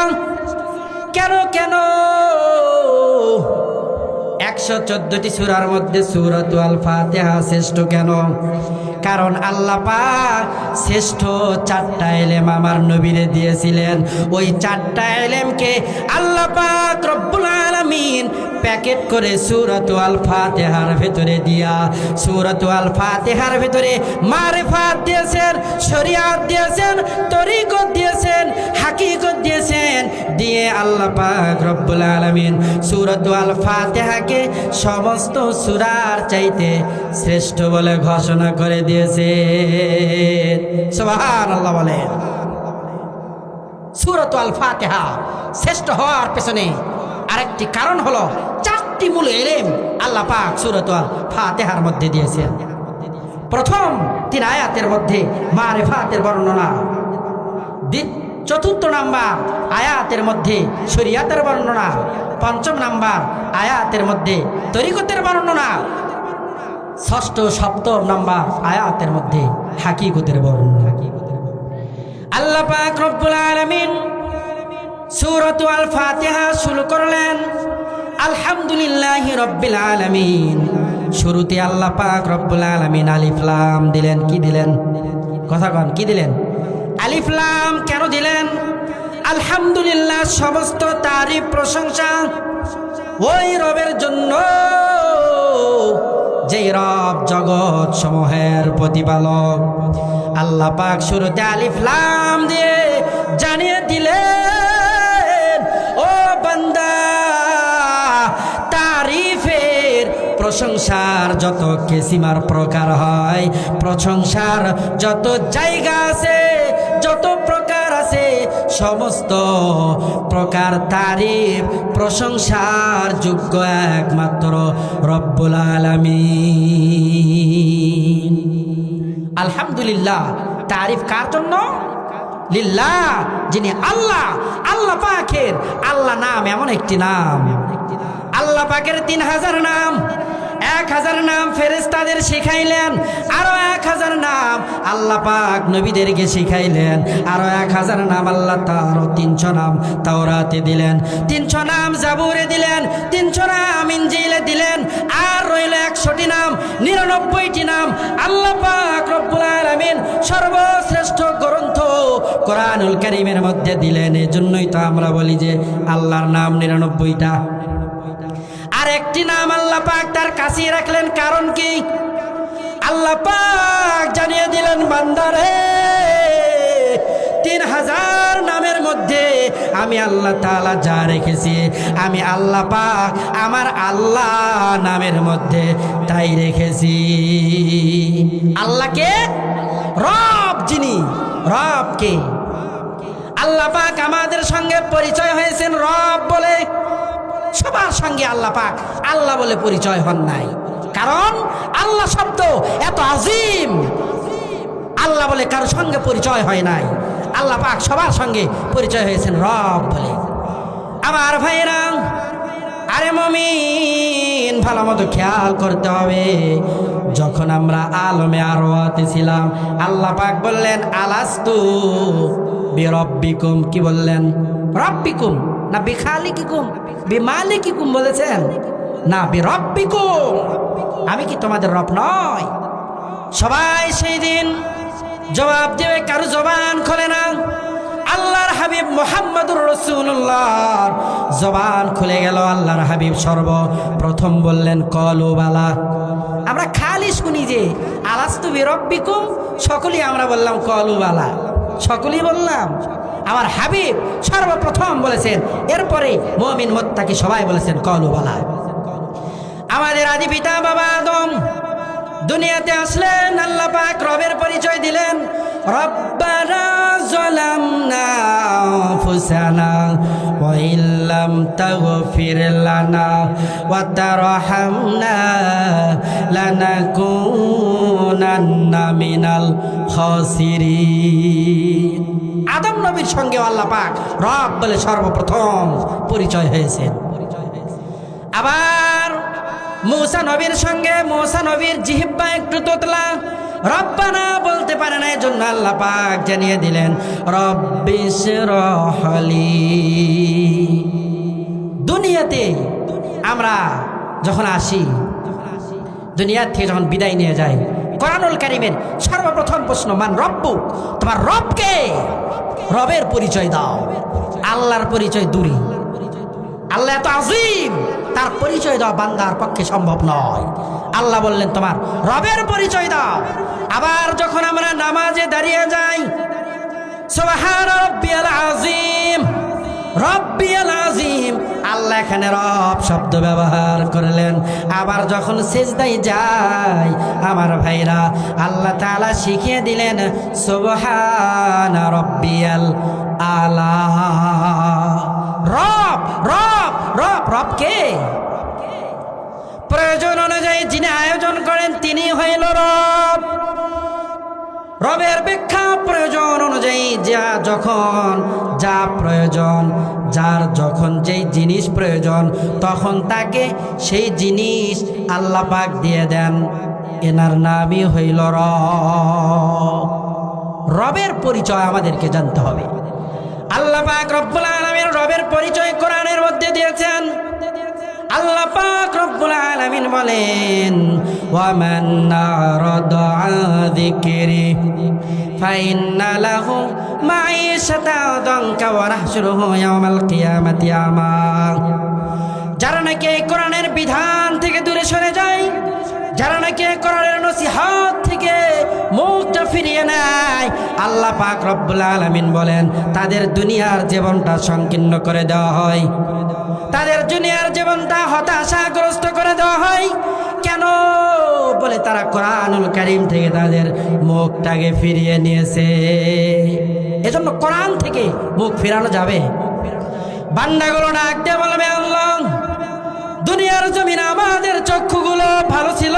Speaker 1: কেন কেন 114টি সূরার মধ্যে সূরাতুল ফাতিহা শ্রেষ্ঠ কেন? কারণ আল্লাহ পাক শ্রেষ্ঠ 4টা ইলম আমার নবীরে দিয়েছিলেন। ওই 4টা ইলমকে আল্লাহ পাক রব্বুল আলামিন প্যাকেট করে সূরাতুল ফাতিহার ভেতরে দিয়া, সূরাতুল ফাতিহার ভেতরে মারিফাত দিয়েছেন, শরিয়াত দিয়েছেন, তরিকত দিয়েছেন, হাকিকত দিয়েছেন, দিয়ে আল্লাহ পাক রব্বুল আলামিন সূরাতুল ফাতিহাকে সমস্ত সূরার চাইতে শ্রেষ্ঠ বলে ঘোষণা করে দিয়েছেন। সুবহানাল্লাহ বলেন। সূরাতুল ফাতিহা শ্রেষ্ঠ হওয়ার পেছনে আরেকটি কারণ হলো 4টি মূল ইলম আল্লাহ পাক সূরাতুল ফাতিহার মধ্যে দিয়েছেন। প্রথম 3 আয়াতের মধ্যে মারিফাতের বর্ণনা, 4th নাম্বার আয়াতের মধ্যে শরিয়াতের বর্ণনা, 5ম নাম্বার আয়াতের মধ্যে তরিকতের বর্ণনা, 6ষ্ঠ 7ম নাম্বার আয়াতের মধ্যে হাকিকতের বর্ণনা। আল্লাহ পাক রব্বুল আলামিন সূরাতুল ফাতিহা শুরু করলেন আলহামদুলিল্লাহি রাব্বিল আলামিন। শুরুতে আল্লাহ পাক রব্বুল আলামিন আলিফ লাম দিলেন। কি দিলেন? কথা কন, কি দিলেন? আলিফ লাম কেন দিলেন? আলহামদুলিল্লাহ সমস্ত তারিফ প্রশংসা ওই রবের জন্য যেই রব জগৎ সমূহের প্রতিপালক। আল্লাহ পাক শুরুতে আলিফ লাম দিয়ে জানিয়ে দিলেন, ও বান্দা, তারিফের প্রশংসার যত কিসিমার প্রকার হয়, প্রশংসার যত জায়গা আছে, যত প্রকার আছে, সমস্ত প্রকার তারিফ প্রশংসার যোগ্য একমাত্র রব্বুল আলামিন। আলহামদুলিল্লাহ তারিফ কার জন্য? লিল্লাহ, যিনি আল্লাহ। আল্লাহ পাকের আল্লাহ নাম এমন একটি নাম, আল্লাহ পাকের 3000 নাম, 1000 নাম ফেরেশতাদের শিখাইলেন, আরো 1000 নাম আল্লাহ পাক নবীদেরকে শিখাইলেন, আরো 1000 নাম আল্লাহ তার 300 নাম তাওরাতে দিলেন, 300 নাম জাবুরে দিলেন, 300 নাম ইনজিলে দিলেন, আর রইল 100টি নাম, 99টি নাম আল্লাহ পাক রব্বুল আলামিন সর্বশ্রেষ্ঠ গ্রন্থ কোরআনুল কারীমের মধ্যে দিলেন। এজন্যই তো আমরা বলি যে আল্লাহর নাম 99টা। আর একটি নাম আল্লাহ পাক তার কাছে রাখলেন, কারণ কি? আল্লাহ পাক জানিয়ে দিলেন, বান্দারে 3000 নামের মধ্যে আমি আল্লাহ তাআলা যা রেখেছি, আমি আল্লাহ পাক আমার আল্লাহ নামের মধ্যে তাই রেখেছি। আল্লাহকে রব, যিনি রবকে আল্লাহ পাক আমাদের সঙ্গে পরিচয় হয়েছেন রব বলে। সবার সঙ্গে আল্লাহ পাক আল্লাহ বলে পরিচয় হন নাই, কারণ আল্লাহ শব্দ এত আজিম, আল্লাহ বলে কারোর সঙ্গে পরিচয় হয় নাই। আল্লাহ পাক সবার সঙ্গে পরিচয় হয়েছেন রব বলে। আমার ভাইরা, আরে মুমিন, ভালো মতো খেয়াল করতে হবে। যখন আমরা আলমে আরওয়াতে ছিলাম, আল্লাহ পাক বললেন আলাস্তু বিরব্বিকুম। কি বললেন? রব্বিকুম না বিখালিকিকুম, বিমালিকিকুম বলেছেন না, বিরব্বিকুম। আমি কি তোমাদের রব নয়? সবাই সেই দিন জবাব দেবে, কারো জবান খোলে না। আল্লাহর হাবিব মুহাম্মদুর রাসূলুল্লাহ জবান খুলে গেল। আল্লাহর হাবিব সর্বপ্রথম বললেন কলু বালা। আমরা খালি শুনি যে আলাস্তু বিরব্বিকুম, সকলেই আমরা বললাম কলু বালা, সকলেই বললাম। আমার হাবিব সর্বপ্রথম বলেছেন, এরপরে মুমিন মুত্তাকি সবাই বলেছেন কলু বালা। আমাদের আদি পিতা বাবা আদম দুনিয়াতে আসলেন, আল্লাহ পাক রবের পরিচয় দিলেন। রব্বানা যালামনা আনফুসানা ওয়া ইল্লাম তাগফির লানা ওয়া তারহামনা লানাকুনান্না মিনাল খাসিরিন। আদম নবীর সঙ্গে আল্লাহ পাক রব বলে সর্বপ্রথম পরিচয় হয়েছে। আবার মূসা নবীর সঙ্গে, মূসা নবীর জিহ্বা একটু তোতলা, রব্বানা বলতে পারে না, এজন্য আল্লাহ পাক জানিয়ে দিলেন রব্বিশরাহ লি। দুনিয়াতে আমরা যখন আসি, দুনিয়া থেকে যখন বিদায় নিয়ে যাই, কোরআনুল কারীমের সর্বপ্রথম প্রশ্ন মান রব্বুক, তোমার রবকে? রবের পরিচয় দাও। আল্লাহর পরিচয় দূরে। আল্লাহ এত আজিম, তার পরিচয় দেওয়া বান্দার পক্ষে সম্ভব নয়। আল্লাহ বললেন তোমার রবের পরিচয় দাও। আবার যখন আমরা নামাজে দাঁড়িয়ে যাই, সুবহান রাব্বিয়াল আযীম, রব্বিয়াল আযীম, আল্লাহ এখানে রব শব্দ ব্যবহার করলেন। আবার যখন সিজদায় যায় আমার ভাইরা, আল্লাহ তাআলা শিখিয়ে দিলেন সুবহান রাব্বিয়াল আলা। রব রব রব রব কে? প্রয়োজন অনুযায়ী যিনি আয়োজন করেন তিনি হইল রব। রবের ব্যাখ্যা প্রয়োজন অনুযায়ী যা প্রয়োজন, যার যখন যেই জিনিস প্রয়োজন তখন তাকে সেই জিনিস আল্লাহ পাক দিয়ে দেন। এনার নামই হইল রব। রবের পরিচয় আমাদেরকে জানতে হবে। আল্লাহ পাক রব্বুল আলামিন রবের পরিচয় কোরআনের মধ্যে দিয়েছেন। আল্লাহ পাক রব্বুল আলামিন বলেন, ওয়া মান আরাদা আন যিকরি ফাইন্না লাহু মাঈশাতান দানকা ওয়া নাহশুরুহু ইয়াওমাল কিয়ামাতি আমা। যারা নাকি এই কোরআনের বিধান থেকে দূরে সরে যায়, যারা নাকি কোরআনের নসিহত থেকে মুখটা ফিরিয়ে নেয়, আল্লাহ পাক রব্বুল আলামিন বলেন তাদের দুনিয়ার জীবনটা সংকীর্ণ করে দেওয়া হয়, তাদের দুনিয়ার জীবনটা হতাশাগ্রস্ত করে দেওয়া হয়। কেন? বলে তারা কোরআনুল কারীম থেকে তাদের মুখটাকে ফিরিয়ে নিয়েছে। এজন্য কোরআন থেকে মুখ ফেরানো যাবে? বান্দাগুলো ডাক দিয়ে বলবে, আল্লাহ দুনিয়ার জমিনে আমাদের চক্ষুগুলো ভালো ছিল,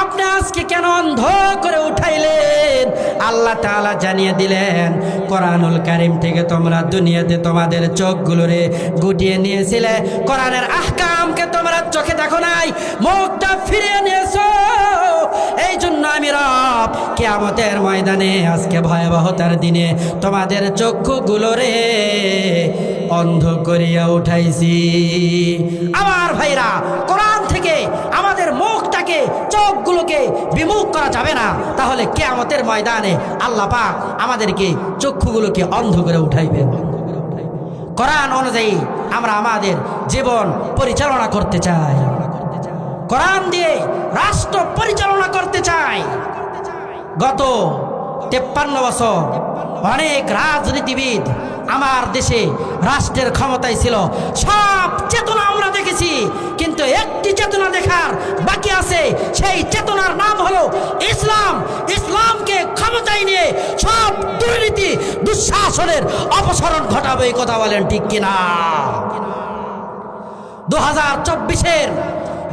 Speaker 1: আপনি আজকে কেন অন্ধ করে উঠাইলেন? আল্লাহ তাআলা জানিয়ে দিলেন, কোরআনুল কারীম থেকে তোমরা দুনিয়াতে তোমাদের চোখগুলোরে গুটিয়ে নিয়েছিলে, কোরআনের আহকামকে তোমরা চোখে দেখো নাই, মুখটা ফিরিয়ে নিয়েছো। এই জন্য আমি রব কিয়ামতের ময়দানে আজকে ভয়াবহতার দিনে তোমাদের চক্ষুগুলোরে অন্ধ করিয়া উঠাইছি। আমার ভাইরা, কোরআন থেকে আমাদের মুখটাকে চোখগুলোকে বিমুখ করা যাবে না, তাহলে কিয়ামতের ময়দানে আল্লাহ পাক আমাদেরকে চক্ষুগুলোকে অন্ধ করে উঠাইবেন। কোরআন অনুযায়ী আমরা আমাদের জীবন পরিচালনা করতে চাই, কোরআন দিয়ে রাষ্ট্র পরিচালনা করতে চাই। গত 53 বছর অনেক রাজনীতিবিদ আমার দেশে রাষ্ট্রের ক্ষমতায় ছিল, সব চেতনা আমরা দেখেছি, কিন্তু একটি চেতনা দেখার বাকি আছে। সেই চেতনার নাম হলো ইসলাম। ইসলামকে ক্ষমতায় নিয়ে সব দুর্নীতি দুঃশাসনের অপসারণ ঘটাবে। এই কথা বলেন ঠিক কিনা? 2024-এর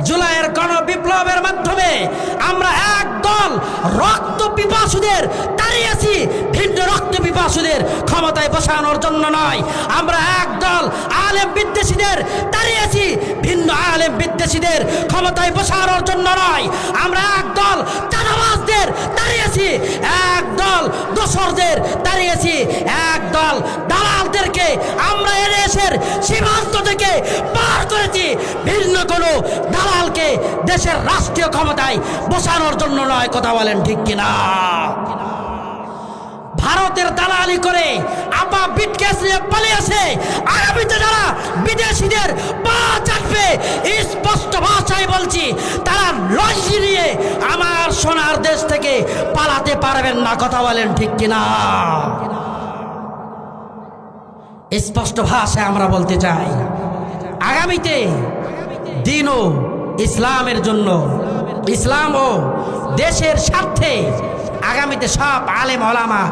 Speaker 1: জুলাইয়ের গণবিপ্লবের মাধ্যমে আমরা একদল রক্ত পিপাসুদের তাড়িয়েছি, ভিন্ন রক্ত পিপাসুদের ক্ষমতায় বসানোর জন্য নয়। আমরা একদল আলেম বিদ্বেষীদের তাড়িয়েছি, ভিন্ন আলেম বিদ্বেষীদের ক্ষমতায় বসানোর জন্য নয়। আমরা একদল চাঁদাবাজদের তাড়িয়েছি, একদল দোসরদের তাড়িয়েছি, একদল দালালদেরকে আমরা এদেশের সীমান্ত থেকে পার করেছি, ভিন্ন কোনো দালালকে দেশের রাষ্ট্রীয় ক্ষমতায় বসানোর জন্য নয়। কথা বলেন ঠিক কিনা? ভারতের দালালি করে আপা বিটকেস নিয়ে পালিয়েছে, আগামীতে যারা বিদেশিদের পা চাটবে, স্পষ্ট ভাষায় বলছি, তারা লঞ্চি নিয়ে আমার সোনার দেশ থেকে পালাতে পারবেন না। কথা বলেন ঠিক কিনা? স্পষ্ট ভাষায় আমরা বলতে চাই, আগামীতে দিন ও ইসলামের জন্য, ইসলাম ও দেশের স্বার্থে আগামীতে সব আলেম ওলামা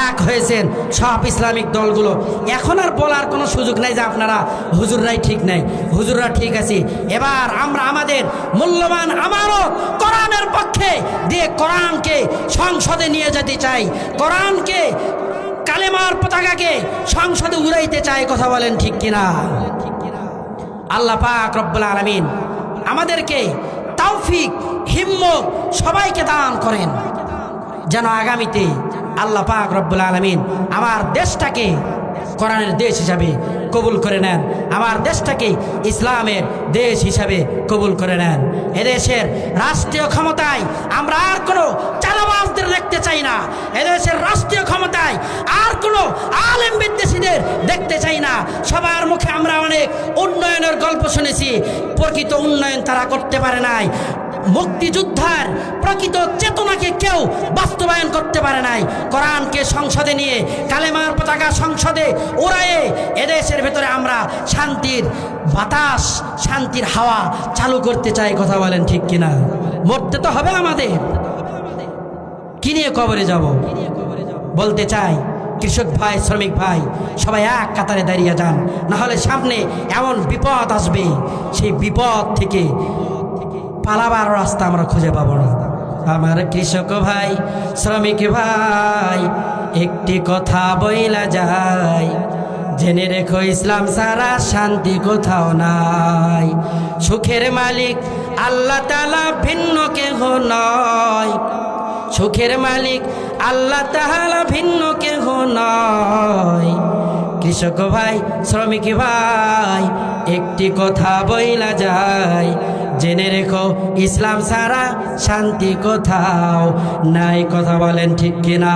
Speaker 1: এক হয়েছেন, সব ইসলামিক দলগুলো। এখন আর বলার কোনো সুযোগ নাই যে আপনারা হুজুররাই ঠিক নাই, হুজুররা ঠিক আছে। এবার আমরা আমাদের মূল্যবান আমারও কোরআনের পক্ষে দিয়ে কোরআনকে সংসদে নিয়ে যেতে চাই, কোরআনকে কালেমার পতাকাকে সংসদে উড়াইতে চাই। কথা বলেন ঠিক কিনা? আল্লাহ পাক রব্বুল আলামিন আমাদেরকে তৌফিক, হিম্মত সবাইকে দান করেন, যেন আগামীতে আল্লাহ পাক রব্বুল আলামিন আমার দেশটাকে কোরআনের দেশ হিসাবে কবুল করে নেন, আমার দেশটাকে ইসলামের দেশ হিসাবে কবুল করে নেন। এদেশের রাষ্ট্রীয় ক্ষমতায় আমরা আর কোনো চালাবাজদের দেখতে চাই না। এদেশের রাষ্ট্রীয় ক্ষমতায় আর কোনো আলেম বিদ্বেষীদের দেখতে চাই না। সবার মুখে আমরা অনেক উন্নয়নের গল্প শুনেছি, প্রকৃত উন্নয়ন তারা করতে পারে নাই। মুক্তিযোদ্ধার প্রকৃত চেতনাকে কেউ বাস্তবায়ন করতে পারে নাই। কোরআনকে সংসদে নিয়ে কালেমার পতাকা সংসদে উড়ায়ে এদেশের ভেতরে আমরা শান্তির বাতাস, শান্তির হাওয়া চালু করতে চাই। কথা বলেন ঠিক কিনা? মরতে তো হবে আমাদের, কি নিয়ে কবরে যাব? বলতে চাই কৃষক ভাই, শ্রমিক ভাই, সবাই এক কাতারে দাঁড়িয়ে যান, না হলে সামনে এমন বিপদ আসবে, সেই বিপদ থেকে পালাবার রাস্তা আমরা খুঁজে পাবো না। আমার কৃষক ভাই, শ্রমিক ভাই, একটি কথা বইলা যায়, জেনে রেখো ইসলাম ছাড়া শান্তি কোথাও নাই। সুখের মালিক আল্লাহ তাআলা, ভিন্ন কেহ নয়। সুখের মালিক আল্লাহ তাআলা, ভিন্ন কেহ নয়। কৃষক ভাই, শ্রমিক ভাই, একটি কথা বইলা যায়, জেনে রেখো ইসলাম ছাড়া শান্তি কোথাও নাই। কথা বলেন ঠিক কিনা?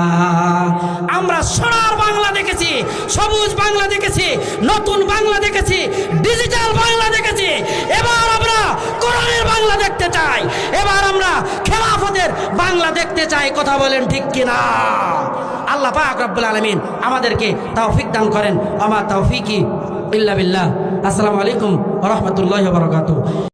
Speaker 1: আমরা সোনার বাংলা দেখেছি, সবুজ বাংলা দেখেছি, নতুন বাংলা দেখেছি, ডিজিটাল বাংলা দেখেছি। এবার আমরা কোরআনের বাংলা দেখতে চাই, এবার আমরা খেলাফতের বাংলা দেখতে চাই। কথা বলেন ঠিক কিনা? আল্লাহ পাক রব্বুল আলামিন আমাদেরকে তৌফিক দান করেন। আমা তৌফিকি ইল্লা বিল্লাহ। আসসালামু আলাইকুম ওয়া রাহমাতুল্লাহি ওয়া বারাকাতুহু।